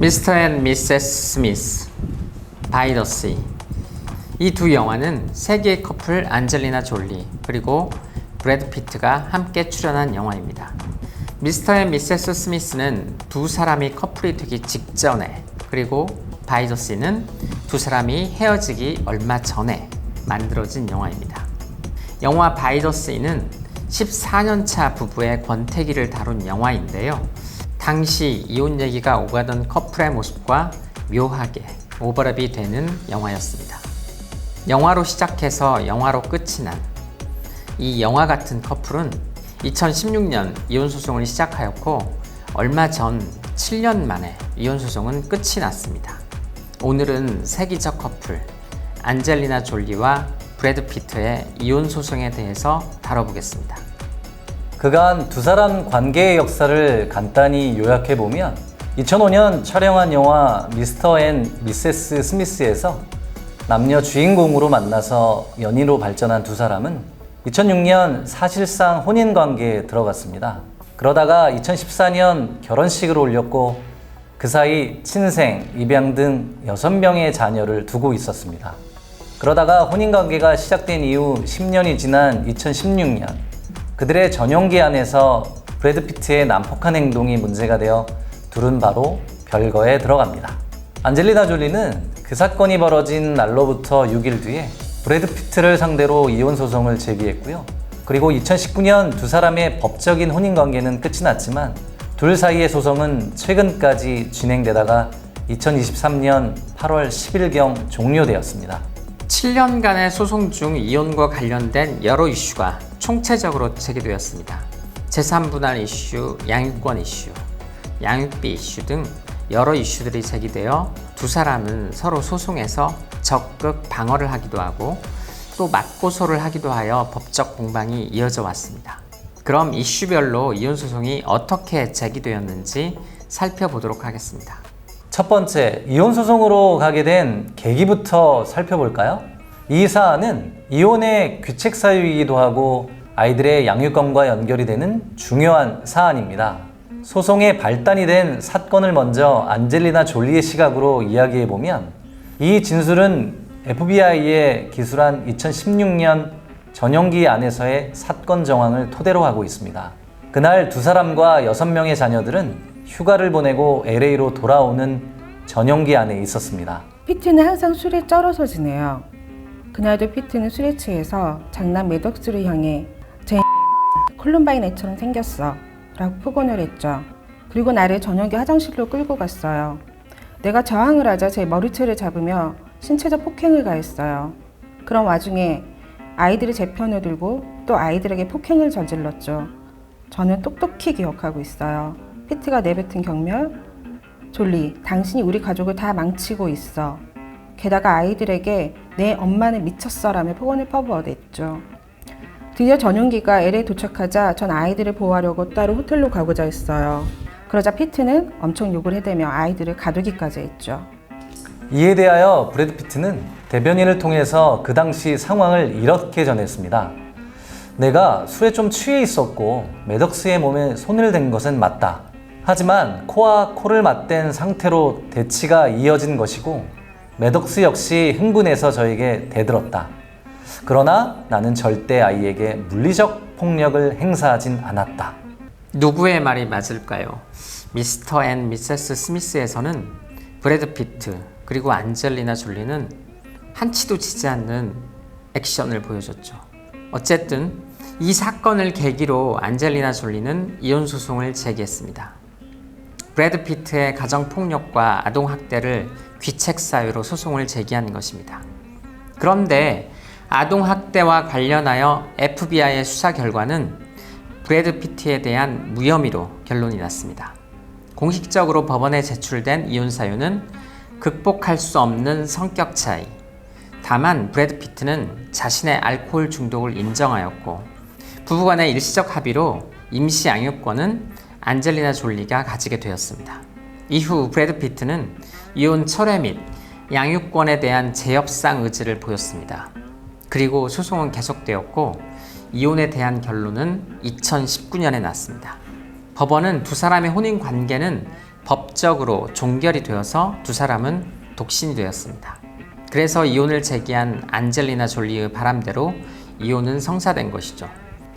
미스터 앤 미세스 스미스, 바이 더 씨. 이 두 영화는 세계의 커플 안젤리나 졸리 그리고 브래드 피트가 함께 출연한 영화입니다. 미스터 앤 미세스 스미스는 두 사람이 커플이 되기 직전에, 그리고 바이 더 씨는 두 사람이 헤어지기 얼마 전에 만들어진 영화입니다. 영화 바이 더 씨는 14년차 부부의 권태기를 다룬 영화인데요. 당시 이혼 얘기가 오가던 커플의 모습과 묘하게 오버랩이 되는 영화였습니다. 영화로 시작해서 영화로 끝이 난 이 영화 같은 커플은 2016년 이혼소송을 시작하였고 얼마 전 7년 만에 이혼소송은 끝이 났습니다. 오늘은 세기적 커플 안젤리나 졸리와 브래드 피트의 이혼소송에 대해서 다뤄보겠습니다. 그간 두 사람 관계의 역사를 간단히 요약해보면 2005년 촬영한 영화 미스터 앤 미세스 스미스에서 남녀 주인공으로 만나서 연인으로 발전한 두 사람은 2006년 사실상 혼인관계에 들어갔습니다. 그러다가 2014년 결혼식을 올렸고 그 사이 친생, 입양 등 6명의 자녀를 두고 있었습니다. 그러다가 혼인관계가 시작된 이후 10년이 지난 2016년 그들의 전용기 안에서 브래드 피트의 난폭한 행동이 문제가 되어 둘은 바로 별거에 들어갑니다. 안젤리나 졸리는 그 사건이 벌어진 날로부터 6일 뒤에 브래드 피트를 상대로 이혼 소송을 제기했고요. 그리고 2019년 두 사람의 법적인 혼인관계는 끝이 났지만 둘 사이의 소송은 최근까지 진행되다가 2023년 8월 10일경 종료되었습니다. 7년간의 소송 중 이혼과 관련된 여러 이슈가 총체적으로 제기되었습니다. 재산분할 이슈, 양육권 이슈, 양육비 이슈 등 여러 이슈들이 제기되어 두 사람은 서로 소송에서 적극 방어를 하기도 하고 또 맞고소를 하기도 하여 법적 공방이 이어져 왔습니다. 그럼 이슈별로 이혼소송이 어떻게 제기되었는지 살펴보도록 하겠습니다. 첫 번째, 이혼소송으로 가게 된 계기부터 살펴볼까요? 이 사안은 이혼의 귀책 사유이기도 하고 아이들의 양육권과 연결이 되는 중요한 사안입니다. 소송의 발단이 된 사건을 먼저 안젤리나 졸리의 시각으로 이야기해보면 이 진술은 FBI에 기술한 2016년 전용기 안에서의 사건 정황을 토대로 하고 있습니다. 그날 두 사람과 6명의 자녀들은 휴가를 보내고 LA로 돌아오는 전용기 안에 있었습니다. 피트는 항상 술에 쩔어서 지내요. 그날도 피트는 술에 취해서 장남 매덕스를 향해 제 콜룸바인 애처럼 생겼어 라고 폭언을 했죠. 그리고 나를 전용기 화장실로 끌고 갔어요. 내가 저항을 하자 제 머리채를 잡으며 신체적 폭행을 가했어요. 그런 와중에 아이들이 제 편을 들고 또 아이들에게 폭행을 저질렀죠. 저는 똑똑히 기억하고 있어요. 피트가 내뱉은 경멸, 졸리, 당신이 우리 가족을 다 망치고 있어. 게다가 아이들에게 내 엄마는 미쳤어 라며 폭언을 퍼부어댔죠. 드디어 전용기가 LA에 도착하자 전 아이들을 보호하려고 따로 호텔로 가고자 했어요. 그러자 피트는 엄청 욕을 해대며 아이들을 가두기까지 했죠. 이에 대하여 브래드 피트는 대변인을 통해서 그 당시 상황을 이렇게 전했습니다. 내가 술에 좀 취해 있었고 매덕스의 몸에 손을 댄 것은 맞다. 하지만 코와 코를 맞댄 상태로 대치가 이어진 것이고 매덕스 역시 흥분해서 저에게 대들었다. 그러나 나는 절대 아이에게 물리적 폭력을 행사하진 않았다. 누구의 말이 맞을까요? 미스터 앤 미세스 스미스에서는 브래드 피트 그리고 안젤리나 졸리는 한치도 지지 않는 액션을 보여줬죠. 어쨌든 이 사건을 계기로 안젤리나 졸리는 이혼소송을 제기했습니다. 브래드 피트의 가정폭력과 아동학대를 귀책 사유로 소송을 제기한 것입니다. 그런데 아동학대와 관련하여 FBI의 수사 결과는 브래드 피트에 대한 무혐의로 결론이 났습니다. 공식적으로 법원에 제출된 이혼 사유는 극복할 수 없는 성격 차이. 다만 브래드 피트는 자신의 알코올 중독을 인정하였고 부부간의 일시적 합의로 임시 양육권은 안젤리나 졸리가 가지게 되었습니다. 이후 브래드 피트는 이혼 철회 및 양육권에 대한 재협상 의지를 보였습니다. 그리고 소송은 계속되었고 이혼에 대한 결론은 2019년에 났습니다. 법원은 두 사람의 혼인 관계는 법적으로 종결이 되어서 두 사람은 독신이 되었습니다. 그래서 이혼을 제기한 안젤리나 졸리의 바람대로 이혼은 성사된 것이죠.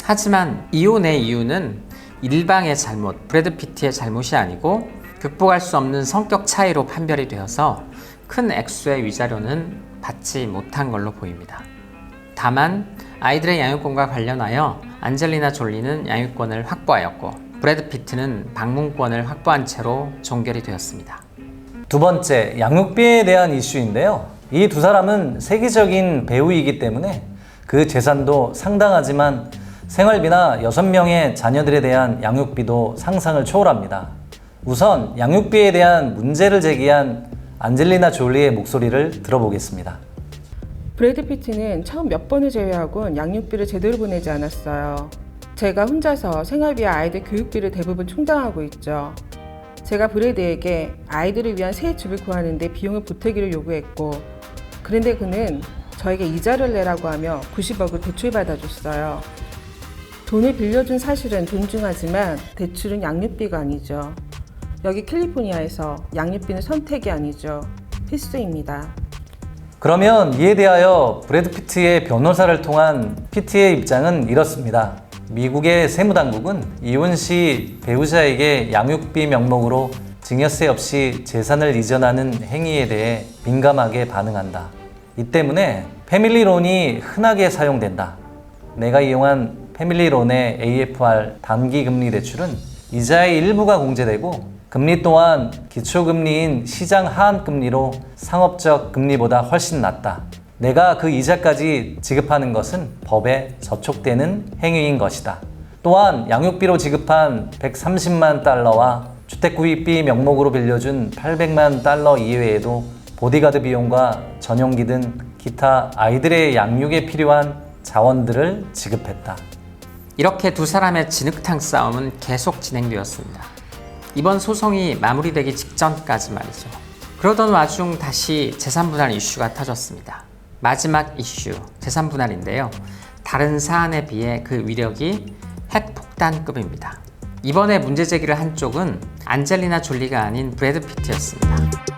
하지만 이혼의 이유는 일방의 잘못, 브래드 피트의 잘못이 아니고 극복할 수 없는 성격 차이로 판별이 되어서 큰 액수의 위자료는 받지 못한 걸로 보입니다. 다만 아이들의 양육권과 관련하여 안젤리나 졸리는 양육권을 확보하였고 브래드 피트는 방문권을 확보한 채로 종결이 되었습니다. 두 번째, 양육비에 대한 이슈인데요. 이 두 사람은 세계적인 배우이기 때문에 그 재산도 상당하지만 생활비나 6명의 자녀들에 대한 양육비도 상상을 초월합니다. 우선 양육비에 대한 문제를 제기한 안젤리나 졸리의 목소리를 들어보겠습니다. 브래드 피트는 처음 몇 번을 제외하곤 양육비를 제대로 보내지 않았어요. 제가 혼자서 생활비와 아이들 교육비를 대부분 충당하고 있죠. 제가 브래드에게 아이들을 위한 새 집을 구하는데 비용을 보태기를 요구했고, 그런데 그는 저에게 이자를 내라고 하며 90억을 대출받아줬어요. 돈을 빌려준 사실은 존중하지만 대출은 양육비가 아니죠. 여기 캘리포니아에서 양육비는 선택이 아니죠. 필수입니다. 그러면 이에 대하여 브래드 피트의 변호사를 통한 피트의 입장은 이렇습니다. 미국의 세무당국은 이혼 시 배우자에게 양육비 명목으로 증여세 없이 재산을 이전하는 행위에 대해 민감하게 반응한다. 이 때문에 패밀리론이 흔하게 사용된다. 내가 이용한 패밀리론의 AFR 단기금리 대출은 이자의 일부가 공제되고 금리 또한 기초금리인 시장 하한금리로 상업적 금리보다 훨씬 낮다. 내가 그 이자까지 지급하는 것은 법에 저촉되는 행위인 것이다. 또한 양육비로 지급한 130만 달러와 주택구입비 명목으로 빌려준 800만 달러 이외에도 보디가드 비용과 전용기 등 기타 아이들의 양육에 필요한 자원들을 지급했다. 이렇게 두 사람의 진흙탕 싸움은 계속 진행되었습니다. 이번 소송이 마무리되기 직전까지 말이죠. 그러던 와중 다시 재산분할 이슈가 터졌습니다. 마지막 이슈, 재산분할인데요. 다른 사안에 비해 그 위력이 핵폭탄급입니다. 이번에 문제 제기를 한 쪽은 안젤리나 졸리가 아닌 브래드 피트였습니다.